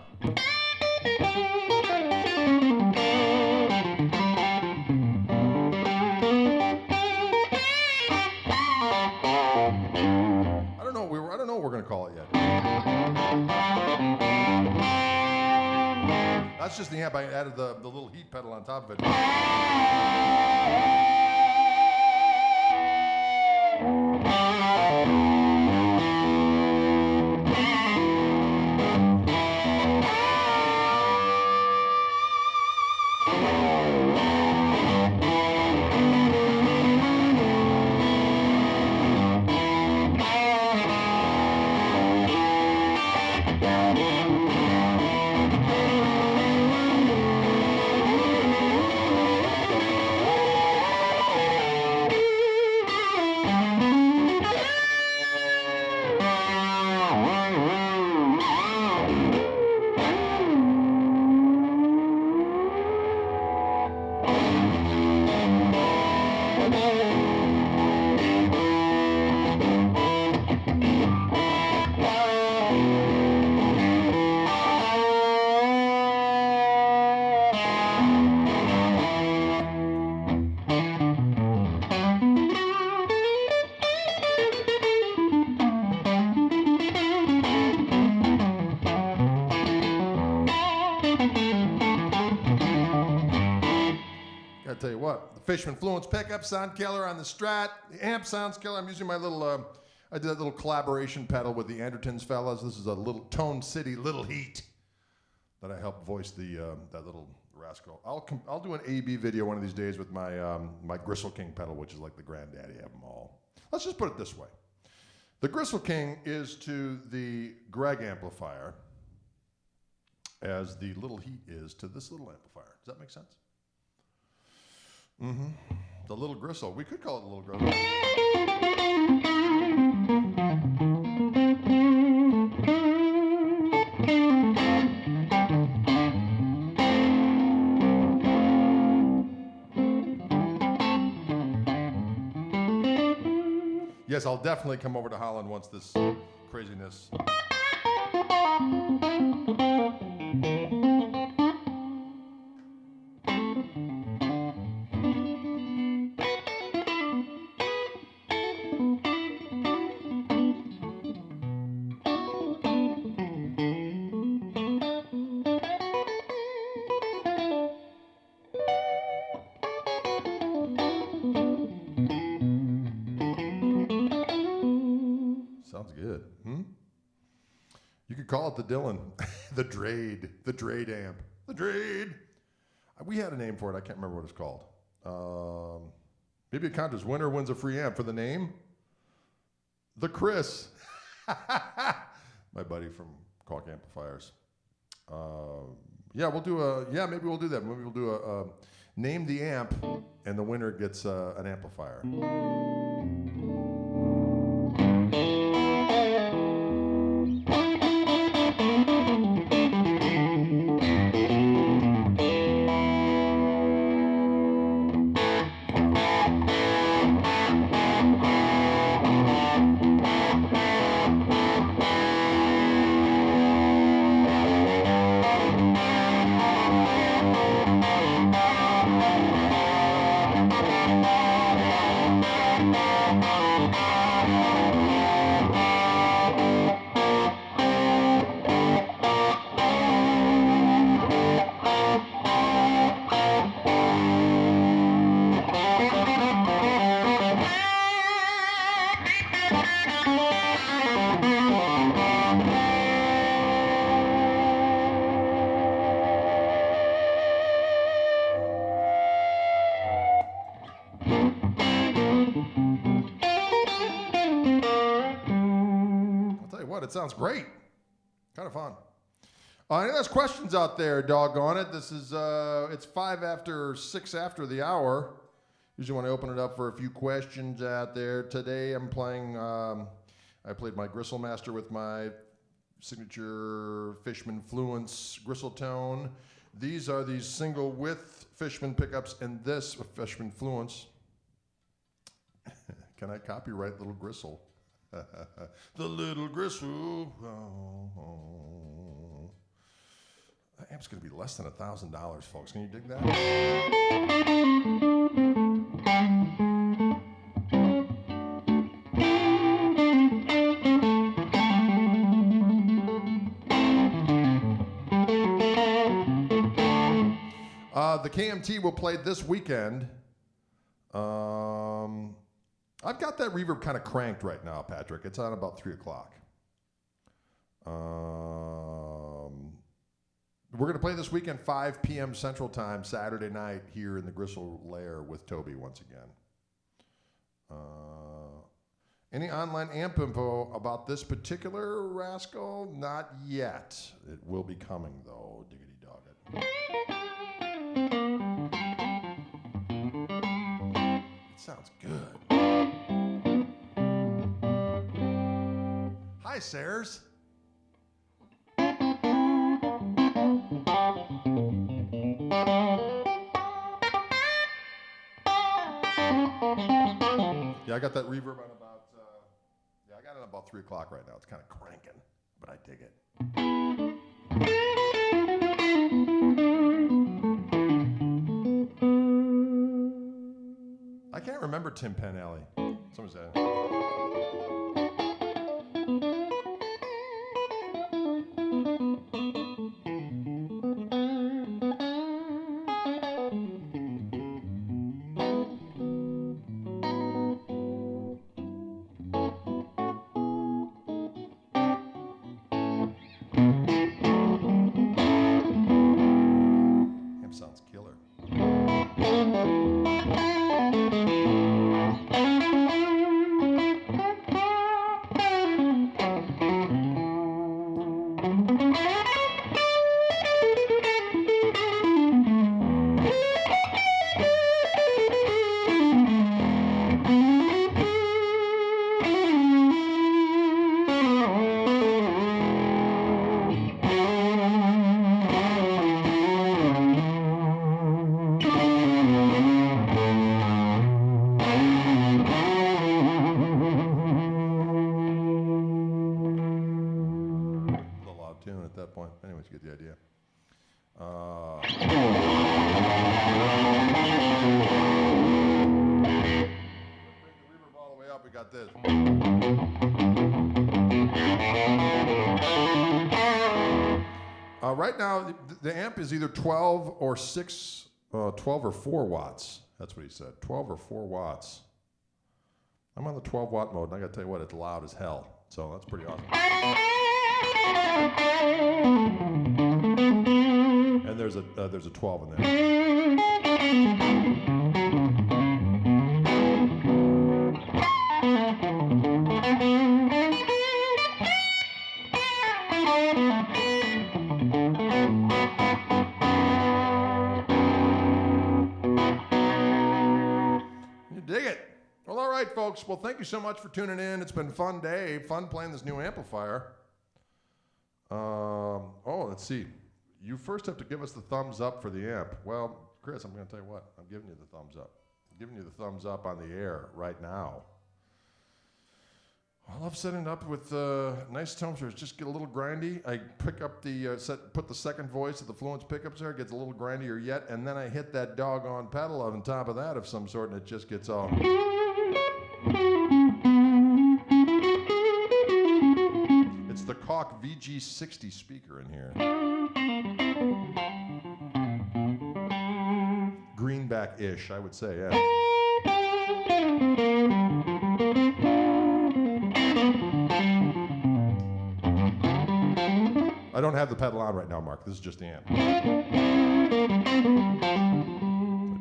I don't know what we're going to call it yet. That's just the amp. I added the little heat pedal on top of it. I tell you what, the Fishman Fluence pickup sound killer on the Strat. The amp sounds killer. I'm using my little, I did that little collaboration pedal with the Andertons fellas. This is a little Tone City Little Heat that I helped voice that little rascal. I'll do an A/B video one of these days with my my Gristle King pedal, which is like the granddaddy of them all. Let's just put it this way: the Gristle King is to the Greg amplifier as the Little Heat is to this little amplifier. Does that make sense? Mm-hmm. The Little Gristle. We could call it the Little Gristle. Yes, I'll definitely come over to Holland once this craziness. Sounds good. You could call it the Dylan, the Drade amp. The Drade. We had a name for it. I can't remember what it's called. Maybe a contest. Winner wins a free amp for the name. The Chris. My buddy from Koch Amplifiers. Yeah, maybe we'll do that. Maybe we'll do a name the amp, and the winner gets an amplifier. but it sounds great. Kind of fun. Any last questions out there, doggone it? This is, it's 6 after the hour. Usually when I open it up for a few questions out there. Today I'm playing, I played my Gristle Master with my signature Fishman Fluence gristle tone. These are these single width Fishman pickups and this Fishman Fluence. Can I copyright Little Gristle? The Little Gristle. Oh. That amp's going to be less than $1,000, folks. Can you dig that? The KMT will play this weekend. I've got that reverb kind of cranked right now, Patrick. It's on about 3 o'clock. We're going to play this weekend, 5 p.m. Central Time, Saturday night, here in the Gristle Lair with Toby once again. Any online amp info about this particular rascal? Not yet. It will be coming, though. Diggity dog it. It sounds good. Hi, Sayers. Yeah, I got that reverb on about, I got it on about 3 o'clock right now. It's kind of cranking, but I dig it. I can't remember Tim Panelli. Someone said. Sounds killer. At that point. Anyways, you get the idea. Bring the reverb all the way up. We got this. Right now, the amp is either 12 or 4 watts. That's what he said. 12 or 4 watts. I'm on the 12 watt mode, and I got to tell you what, it's loud as hell. So that's pretty awesome. And there's a 12 in there. You dig it. Well, all right, folks. Well, thank you so much for tuning in. It's been a fun day, fun playing this new amplifier. Let's see. You first have to give us the thumbs up for the amp. Well, Chris, I'm going to tell you what. I'm giving you the thumbs up. I'm giving you the thumbs up on the air right now. I love setting it up with nice tones. Just get a little grindy. I pick up the put the second voice of the Fluence pickups there. It gets a little grindier yet, and then I hit that doggone pedal on top of that of some sort, and it just gets all. It's the Koch VG60 speaker in here. Greenback-ish, I would say, yeah. I don't have the pedal on right now, Mark. This is just the amp. I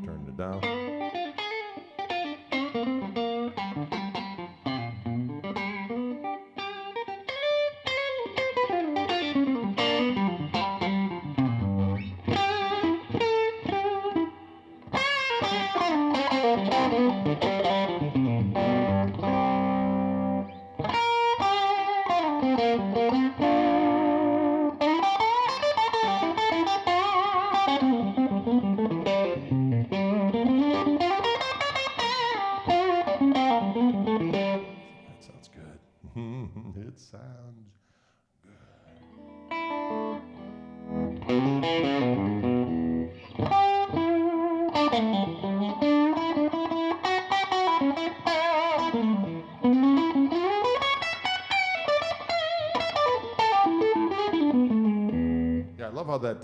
turned it down. Yeah, I love how that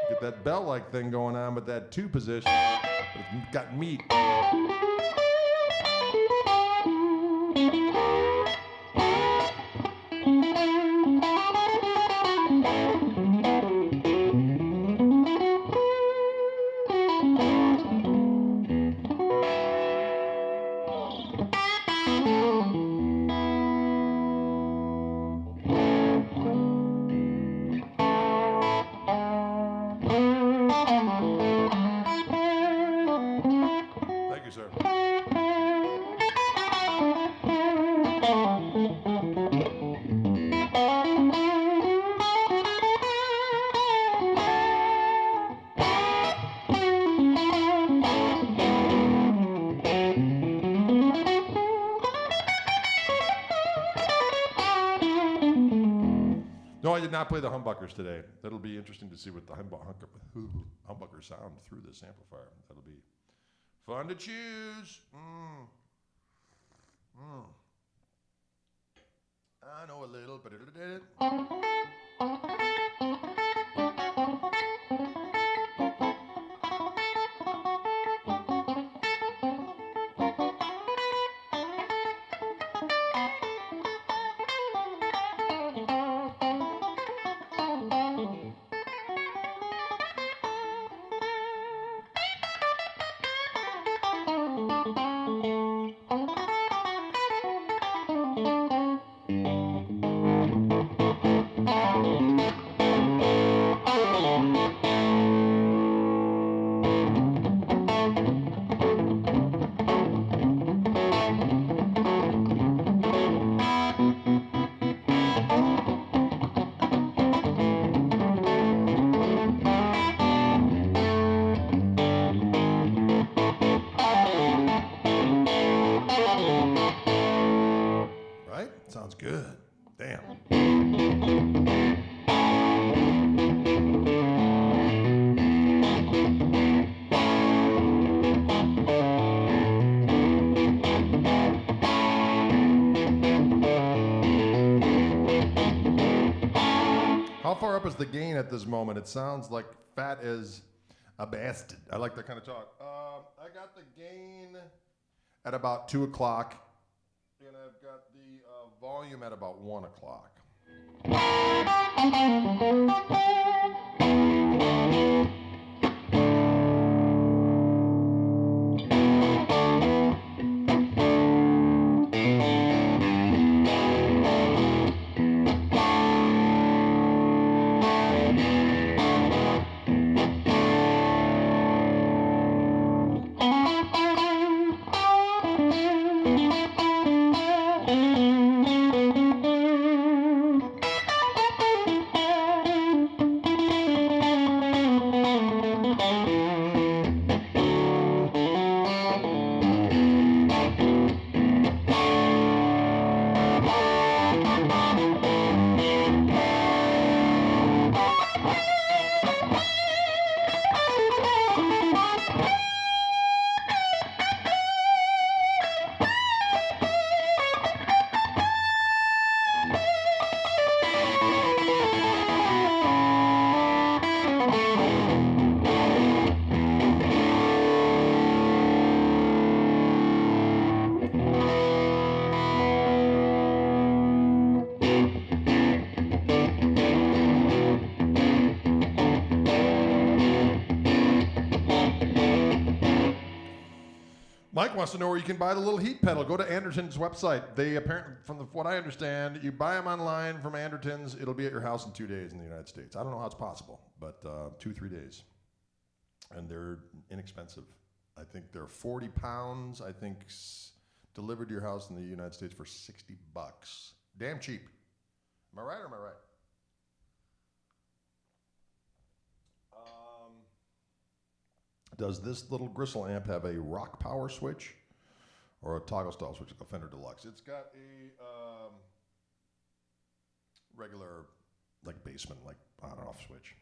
get that bell-like thing going on with that 2 position. But it's got meat. Thank you, sir. No, I did not play the humbuckers today. That'll be interesting to see what the humbuckers sound through this amplifier. That'll be fun to choose. I know a little, but right? Sounds good. Damn. How far up is the gain at this moment? It sounds like fat as a bastard. I like that kind of talk. I got the gain at about 2 o'clock, and I've got the volume at about 1 o'clock. Mike wants to know where you can buy the little heat pedal. Go to Anderton's website. They apparently, from what I understand, you buy them online from Anderton's. It'll be at your house in 2 days in the United States. I don't know how it's possible, but 2-3 days. And they're inexpensive. I think they're 40 pounds, I think, delivered to your house in the United States for $60. Damn cheap. Am I right or am I right? Does this little Gristle amp have a rock power switch or a toggle style switch like a Fender Deluxe? It's got a regular, like basement, like on-off switch.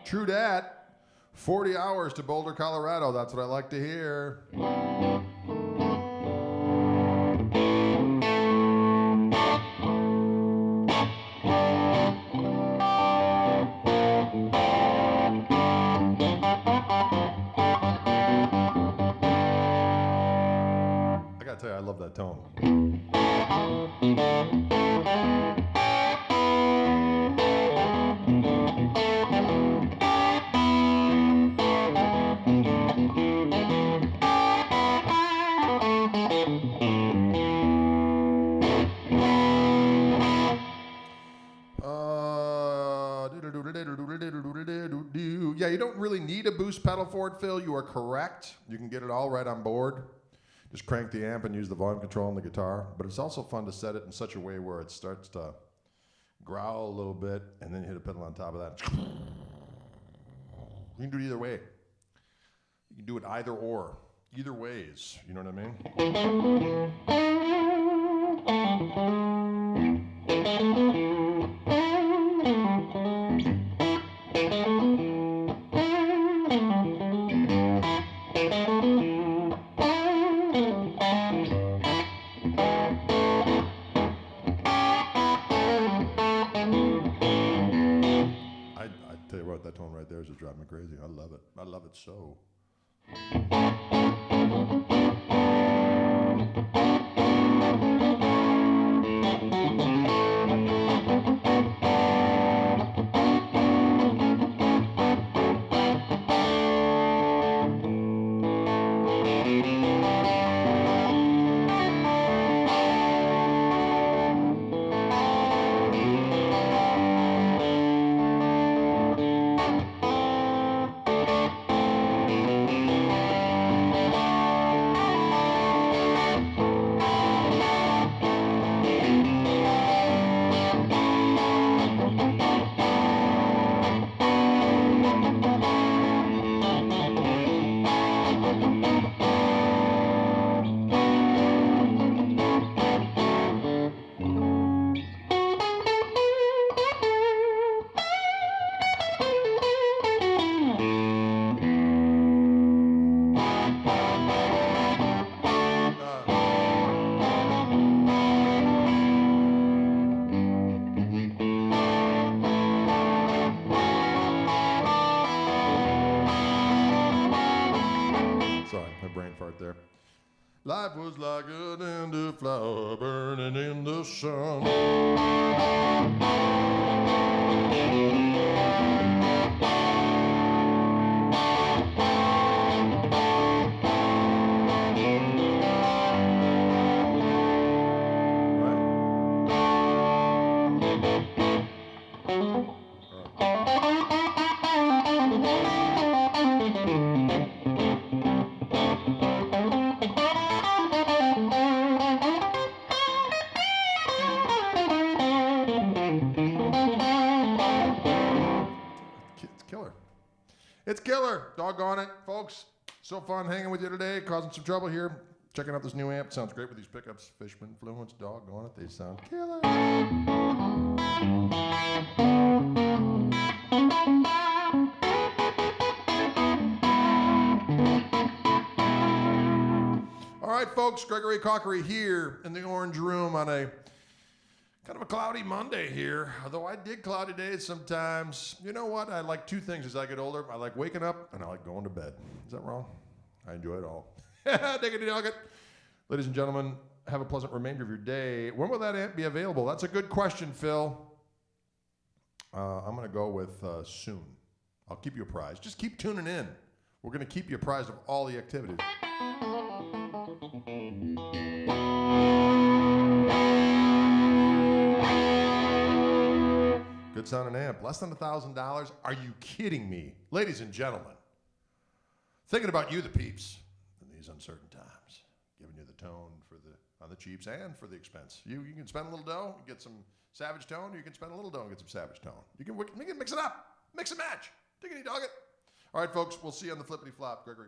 True dat. 40 hours to Boulder, Colorado. That's what I like to hear. I gotta tell you, I love that tone. Yeah, you don't really need a boost pedal for it, Phil. You are correct. You can get it all right on board. Just crank the amp and use the volume control on the guitar. But it's also fun to set it in such a way where it starts to growl a little bit, and then you hit a pedal on top of that. You can do it either way. You can do it either or. Either ways. You know what I mean? I tell you what, that tone right there is just driving me crazy. I love it. I love it so. Sorry, my brain fart there. Life was like a tender flower burning in the sun. It's killer. It's killer. Doggone it, folks. So fun hanging with you today, causing some trouble here. Checking out this new amp. Sounds great with these pickups. Fishman Fluence. Doggone it. They sound killer. All right, folks. Gregory Cockery here in the Orange Room on a kind of a cloudy Monday here, although I dig cloudy days sometimes. You know what? I like two things as I get older. I like waking up and I like going to bed. Is that wrong? I enjoy it all. Diggity dog it. Ladies and gentlemen, have a pleasant remainder of your day. When will that amp be available? That's a good question, Phil. I'm going to go with soon. I'll keep you apprised. Just keep tuning in. We're going to keep you apprised of all the activities. Good sounding amp. Less than $1,000? Are you kidding me? Ladies and gentlemen, thinking about you, the peeps, in these uncertain times. Giving you the tone for on the cheaps and for the expense. You can spend a little dough and get some Savage tone. You can spend a little dough and get some Savage tone. You can mix it up. Mix and match. Diggity dog it. All right, folks. We'll see you on the flippity flop, Gregory.